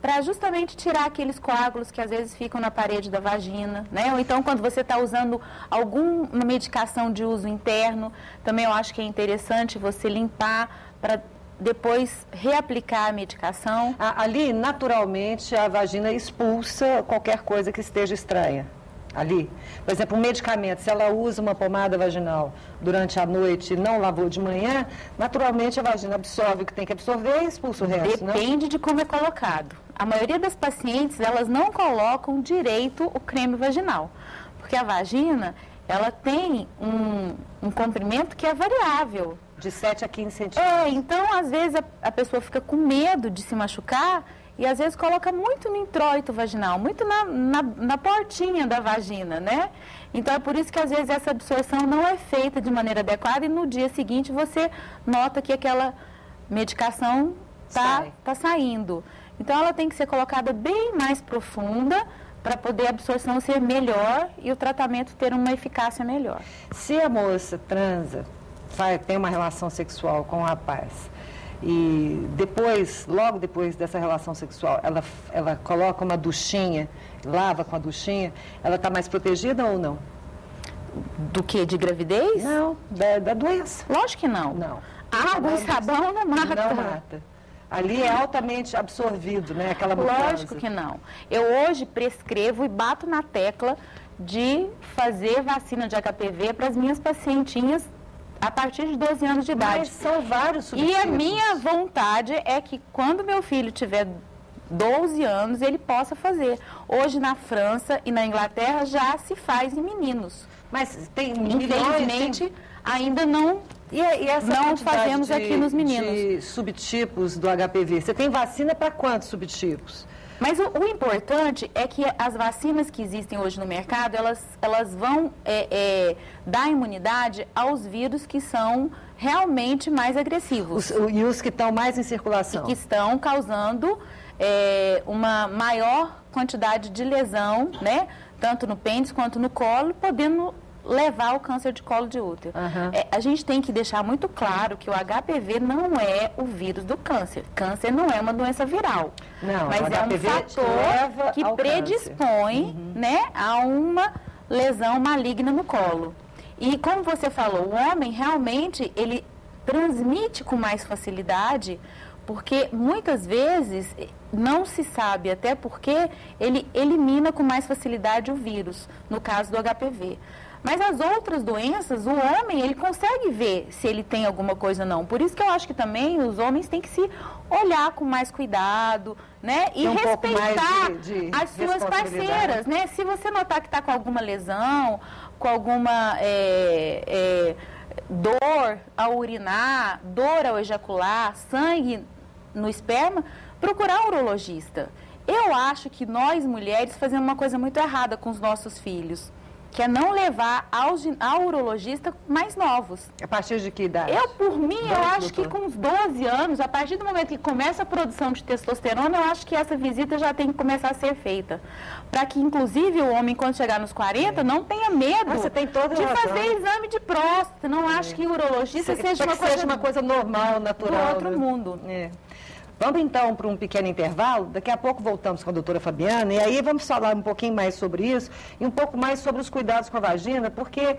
para justamente tirar aqueles coágulos que às vezes ficam na parede da vagina, né? Ou então quando você está usando alguma medicação de uso interno, também eu acho que é interessante você limpar para depois reaplicar a medicação.
Ali, naturalmente, a vagina expulsa qualquer coisa que esteja estranha. Ali, por exemplo, um medicamento, se ela usa uma pomada vaginal durante a noite e não lavou de manhã, naturalmente a vagina absorve o que tem que absorver e expulsa o resto,
Depende de como é colocado. A maioria das pacientes, elas não colocam direito o creme vaginal, porque a vagina, ela tem um comprimento que é variável.
De 7 a 15 centímetros.
Então, às vezes, a pessoa fica com medo de se machucar e, às vezes, coloca muito no introito vaginal, muito na portinha da vagina, né? Então, é por isso que, às vezes, essa absorção não é feita de maneira adequada e, no dia seguinte, você nota que aquela medicação está saindo. Então, ela tem que ser colocada bem mais profunda para poder a absorção ser melhor e o tratamento ter uma eficácia melhor.
Se a moça transa, tem uma relação sexual com o rapaz e depois, logo depois dessa relação sexual, ela coloca uma duchinha, lava com a duchinha, ela está mais protegida ou não?
Do que? De gravidez?
Não, da doença.
Lógico que não.
Não.
Água e sabão não mata.
Não mata. Ali é altamente absorvido, né? Aquela mucosa.
Lógico que não. Eu hoje prescrevo e bato na tecla de fazer vacina de HPV para as minhas pacientinhas a partir de 12 anos de idade.
Mas são vários subtipos.
E a minha vontade é que quando meu filho tiver 12 anos, ele possa fazer. Hoje na França e na Inglaterra já se faz em meninos.
Mas tem
infelizmente ainda não fazemos aqui nos meninos.
De subtipos do HPV. Você tem vacina para quantos subtipos?
Mas o importante é que as vacinas que existem hoje no mercado, elas vão dar imunidade aos vírus que são realmente mais agressivos.
E os que estão mais em circulação.
E que estão causando uma maior quantidade de lesão, né? Tanto no pênis quanto no colo, podendo levar ao câncer de colo de útero. A gente tem que deixar muito claro que o HPV não é o vírus do câncer. Câncer não é uma doença viral.
Não,
mas é um fator que predispõe, né, a uma lesão maligna no colo. E como você falou, o homem realmente ele transmite com mais facilidade, porque muitas vezes não se sabe, até porque ele elimina com mais facilidade o vírus, no caso do HPV. Mas as outras doenças, o homem, ele consegue ver se ele tem alguma coisa ou não. Por isso que eu acho que também os homens têm que se olhar com mais cuidado, né? E respeitar as suas parceiras, né? Se você notar que está com alguma lesão, com alguma dor ao urinar, dor ao ejacular, sangue no esperma, procurar um urologista. Eu acho que nós, mulheres, fazemos uma coisa muito errada com os nossos filhos, que é não levar ao urologista mais novos.
A partir de que idade?
Por mim, eu acho que com uns 12 anos, a partir do momento que começa a produção de testosterona, eu acho que essa visita já tem que começar a ser feita. Para que, inclusive, o homem, quando chegar nos 40, não tenha medo de fazer exame de próstata. Não acho que o urologista seja uma coisa
normal, natural.
Do outro mundo.
Vamos então para um pequeno intervalo, daqui a pouco voltamos com a doutora Fabiana, e aí vamos falar um pouquinho mais sobre isso, e um pouco mais sobre os cuidados com a vagina, porque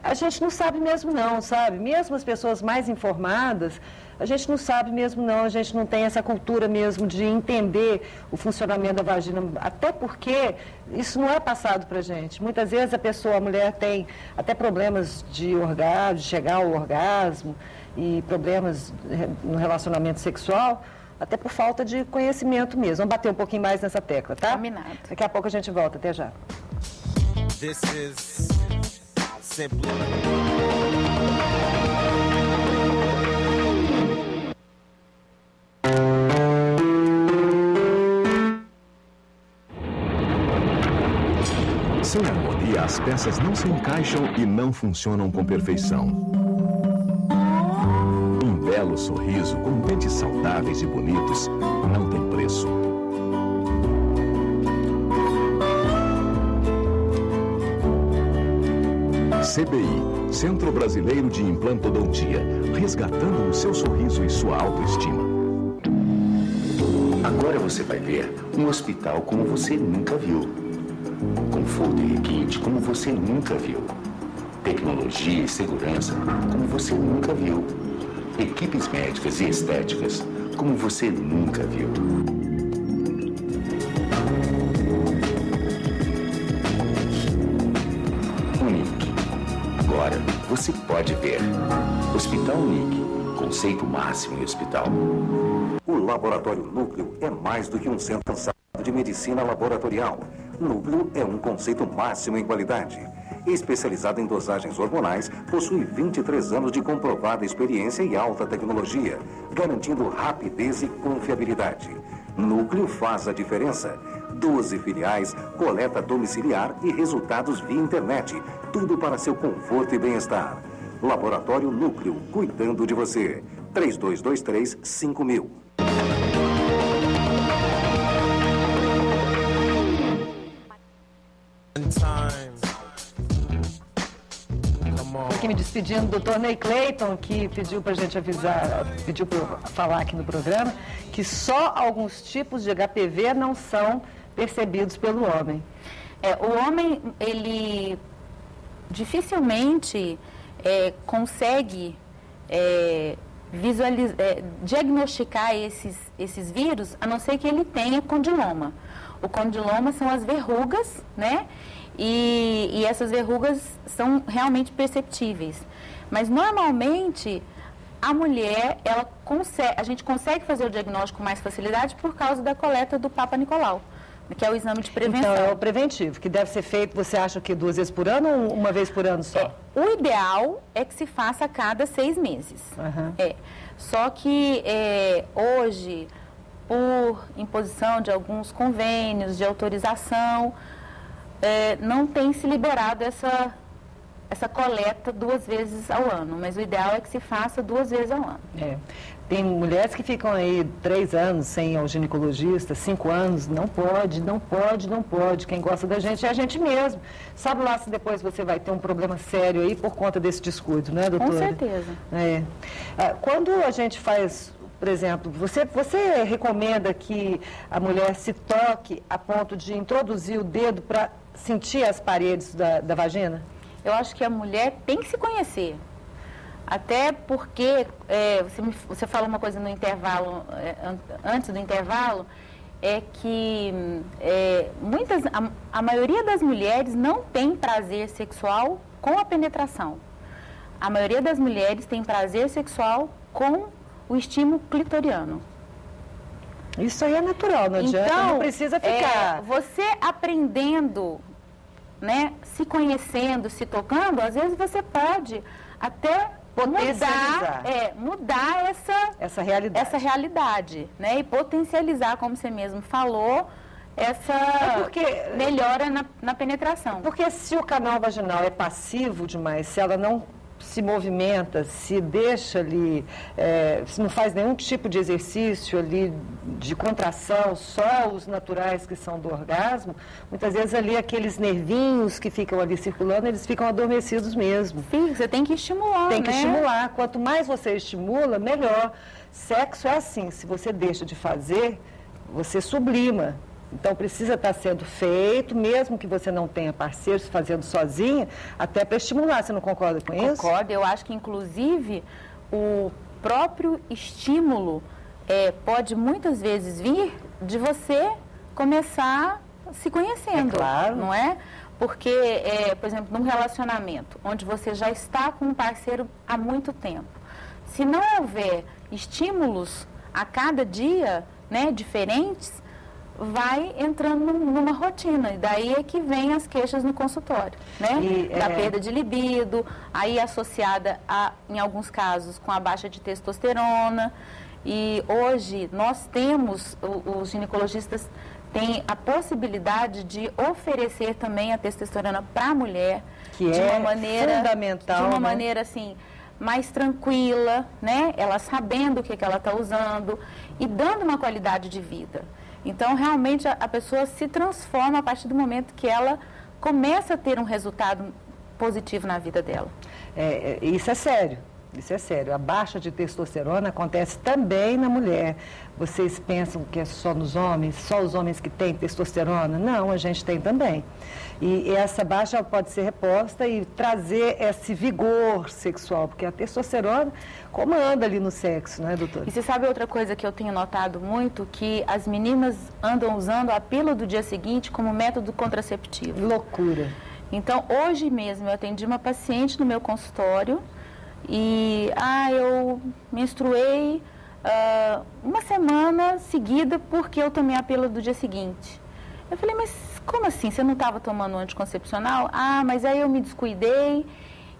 A gente não sabe mesmo não, sabe? Mesmo as pessoas mais informadas, a gente não sabe mesmo não, a gente não tem essa cultura mesmo de entender o funcionamento da vagina, até porque isso não é passado pra gente. Muitas vezes a mulher tem até problemas de orgasmo, de chegar ao orgasmo e problemas no relacionamento sexual, até por falta de conhecimento mesmo. Vamos bater um pouquinho mais nessa tecla, tá?
Combinado.
Daqui a pouco a gente volta, até já.
This is simply.
Sem harmonia, as peças não se encaixam e não funcionam com perfeição. Um belo sorriso com dentes saudáveis e bonitos não tem preço. CBI, Centro Brasileiro de Implantodontia, resgatando o seu sorriso e sua autoestima.
Agora você vai ver um hospital como você nunca viu. Conforto e requinte como você nunca viu. Tecnologia e segurança como você nunca viu. Equipes médicas e estéticas como você nunca viu. Unique. Agora você pode ver. Hospital Unique. Conceito máximo em hospital.
O Laboratório Núcleo é mais do que um centro avançado de medicina laboratorial. Núcleo é um conceito máximo em qualidade. Especializado em dosagens hormonais, possui 23 anos de comprovada experiência e alta tecnologia, garantindo rapidez e confiabilidade. Núcleo faz a diferença. 12 filiais, coleta domiciliar e resultados via internet. Tudo para seu conforto e bem-estar. Laboratório Núcleo, cuidando de você. 3223-5000.
Aqui me despedindo do Dr. Ney Clayton, que pediu para a gente avisar, pediu para eu falar aqui no programa, que só alguns tipos de HPV não são percebidos pelo homem.
O homem, ele dificilmente consegue diagnosticar esses vírus, a não ser que ele tenha condiloma. O condiloma são as verrugas, né? E essas verrugas são realmente perceptíveis. Mas, normalmente, a mulher, a gente consegue fazer o diagnóstico com mais facilidade por causa da coleta do Papa Nicolau, que é o exame de prevenção.
Então, é o preventivo, que deve ser feito, você acha que 2 vezes por ano ou uma vez por ano só?
O ideal é que se faça a cada 6 meses.
Uhum.
Só que hoje, por imposição de alguns convênios de autorização, não tem se liberado essa coleta 2 vezes ao ano, mas o ideal é que se faça 2 vezes ao ano.
Tem mulheres que ficam aí 3 anos sem ir ao ginecologista, 5 anos, não pode. Quem gosta da gente é a gente mesmo. Sabe lá se depois você vai ter um problema sério aí por conta desse descuido, né, doutora?
Com certeza.
Quando a gente faz, por exemplo, você recomenda que a mulher se toque a ponto de introduzir o dedo para sentir as paredes da vagina?
Eu acho que a mulher tem que se conhecer. Até porque, você falou uma coisa no intervalo, antes do intervalo, é que a maioria das mulheres não tem prazer sexual com a penetração. A maioria das mulheres tem prazer sexual com o estímulo clitoriano.
Isso aí é natural, não adianta,
então,
não precisa ficar.
Você aprendendo, né, se conhecendo, se tocando, às vezes você pode até mudar essa realidade, né, e potencializar, como você mesmo falou, essa melhora na penetração.
Porque se o canal vaginal é passivo demais, se ela não se movimenta, se deixa ali, se não faz nenhum tipo de exercício ali de contração, só os naturais que são do orgasmo, muitas vezes ali aqueles nervinhos que ficam ali circulando, eles ficam adormecidos mesmo.
Sim, você tem que estimular,
Tem que estimular. Quanto mais você estimula, melhor. Sexo é assim, se você deixa de fazer, você sublima. Então, precisa estar sendo feito, mesmo que você não tenha parceiros, fazendo sozinha, até para estimular. Você não concorda com isso?
Concordo. Eu acho que, inclusive, o próprio estímulo pode muitas vezes vir de você começar se conhecendo,
claro.
Não é? Porque, por exemplo, num relacionamento onde você já está com um parceiro há muito tempo, se não houver estímulos a cada dia, né, diferentes, vai entrando numa rotina, e daí é que vem as queixas no consultório, né? Da perda de libido, aí associada, em alguns casos, com a baixa de testosterona. E hoje nós temos, os ginecologistas têm a possibilidade de oferecer também a testosterona para a mulher,
que
de
é
uma maneira
fundamental,
de uma
né?
maneira assim mais tranquila, né? Ela sabendo o que ela está usando e dando uma qualidade de vida. Então, realmente, a pessoa se transforma a partir do momento que ela começa a ter um resultado positivo na vida dela.
Isso é sério. Isso é sério. A baixa de testosterona acontece também na mulher. Vocês pensam que é só nos homens, só os homens que têm testosterona? Não, a gente tem também. E essa baixa pode ser reposta e trazer esse vigor sexual, porque a testosterona comanda ali no sexo, não é, doutora?
E você sabe outra coisa que eu tenho notado muito? Que as meninas andam usando a pílula do dia seguinte como método contraceptivo.
Loucura.
Então, hoje mesmo, eu atendi uma paciente no meu consultório e, eu menstruei uma semana seguida porque eu tomei a pílula do dia seguinte. Eu falei, mas como assim? Você não estava tomando anticoncepcional? Mas aí eu me descuidei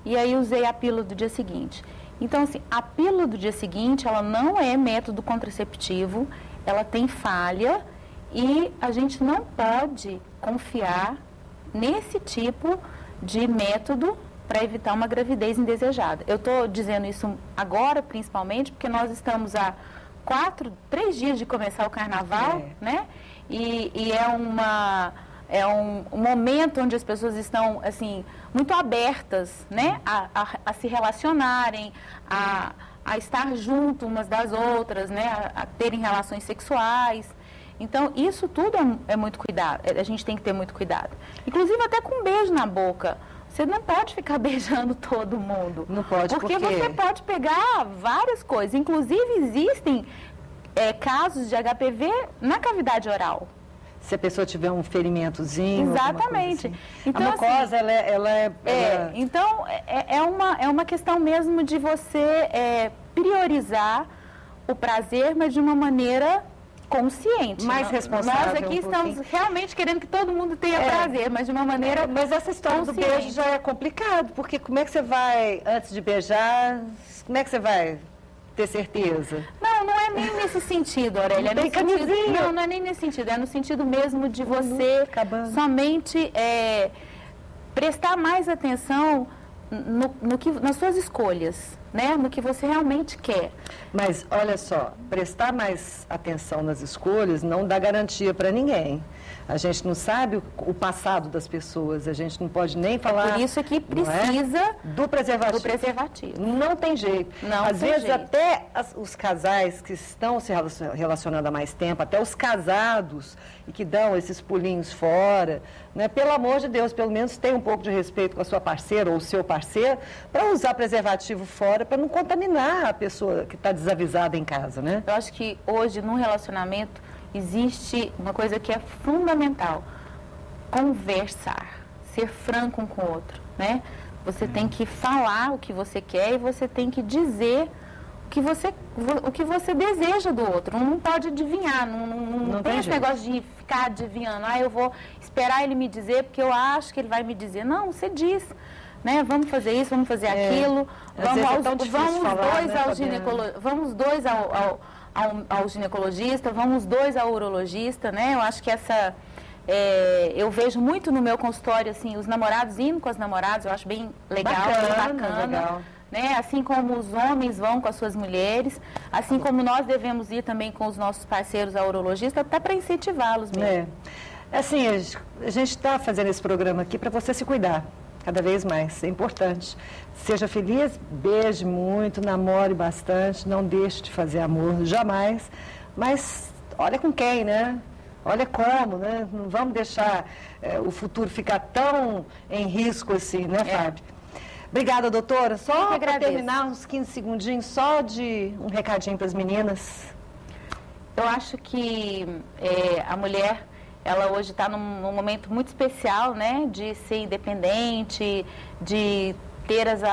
e aí usei a pílula do dia seguinte. Então, assim, a pílula do dia seguinte, ela não é método contraceptivo, ela tem falha e a gente não pode confiar nesse tipo de método para evitar uma gravidez indesejada. Eu estou dizendo isso agora, principalmente, porque nós estamos há 3 dias de começar o carnaval, né? E é um momento onde as pessoas estão, assim, muito abertas, né? A se relacionarem, a estar junto umas das outras, né? A terem relações sexuais. Então, isso tudo é muito cuidado, a gente tem que ter muito cuidado. Inclusive, até com um beijo na boca. Você não pode ficar beijando todo mundo.
Não pode,
porque você pode pegar várias coisas. Inclusive, existem casos de HPV na cavidade oral.
Se a pessoa tiver um ferimentozinho.
Exatamente.
Assim.
Então,
a mucosa,
assim, então, é uma questão mesmo de você priorizar o prazer, mas de uma maneira consciente.
Mais responsável.
Nós aqui estamos realmente querendo que todo mundo tenha prazer, mas de uma maneira
mas essa história do beijo já é complicado, porque como é que você vai, antes de beijar, como é que você vai ter certeza?
Não é nem nesse sentido, Aurélia. Não é nem nesse sentido. É no sentido mesmo de você somente prestar mais atenção nas suas escolhas, né? No que você realmente quer.
Mas, olha só, prestar mais atenção nas escolhas não dá garantia para ninguém. A gente não sabe o passado das pessoas, a gente não pode nem falar...
Por isso que precisa
do preservativo. Não tem jeito.
Às
vezes, até os casais que estão se relacionando há mais tempo, até os casados e que dão esses pulinhos fora, né? Pelo amor de Deus, pelo menos tenha um pouco de respeito com a sua parceira ou o seu parceiro para usar preservativo fora, para não contaminar a pessoa que está desavisada em casa, né?
Eu acho que hoje, num relacionamento, existe uma coisa que é fundamental: conversar, ser franco um com o outro, né? Você tem que falar o que você quer e você tem que dizer o que você deseja do outro. Não pode adivinhar, não tem esse negócio de ficar adivinhando. Eu vou esperar ele me dizer porque eu acho que ele vai me dizer. Não, você diz, né? Vamos fazer isso, vamos fazer aquilo. Vamos dois ao ginecologista, vamos 2 ao urologista, né? Eu acho que eu vejo muito no meu consultório, assim, os namorados indo com as namoradas, eu acho bem bacana. Né? Assim como os homens vão com as suas mulheres, assim como nós devemos ir também com os nossos parceiros ao urologista, até para incentivá-los mesmo.
Assim, a gente está fazendo esse programa aqui para você se cuidar. Cada vez mais, é importante. Seja feliz, beije muito, namore bastante, não deixe de fazer amor, jamais. Mas olha com quem, né? Olha como, né? Não vamos deixar o futuro ficar tão em risco assim, né, Fábio? Obrigada, doutora. Só para terminar, uns 15 segundinhos, só de um recadinho para as meninas.
Eu acho que a mulher, ela hoje está num momento muito especial, né? De ser independente, de ter as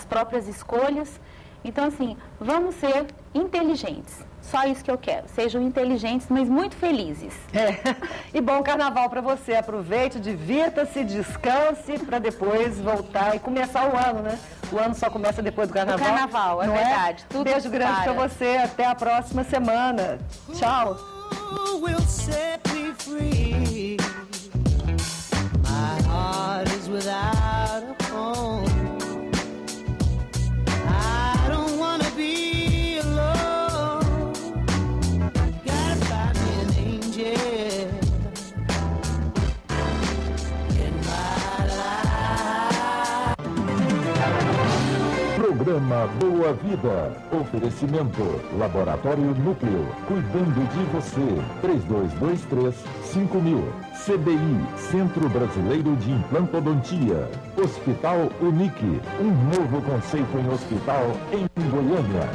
próprias escolhas. Então, assim, vamos ser inteligentes. Só isso que eu quero. Sejam inteligentes, mas muito felizes.
E bom carnaval para você. Aproveite, divirta-se, descanse para depois voltar e começar o ano, né? O ano só começa depois do carnaval.
O carnaval, é verdade. Tudo
beijo grande para você. Até a próxima semana. Tchau.
Programa Boa Vida. Oferecimento Laboratório Núcleo. Cuidando de você. 3223-5000. CBI, Centro Brasileiro de Implantodontia. Hospital Unique. Um novo conceito em hospital em Goiânia.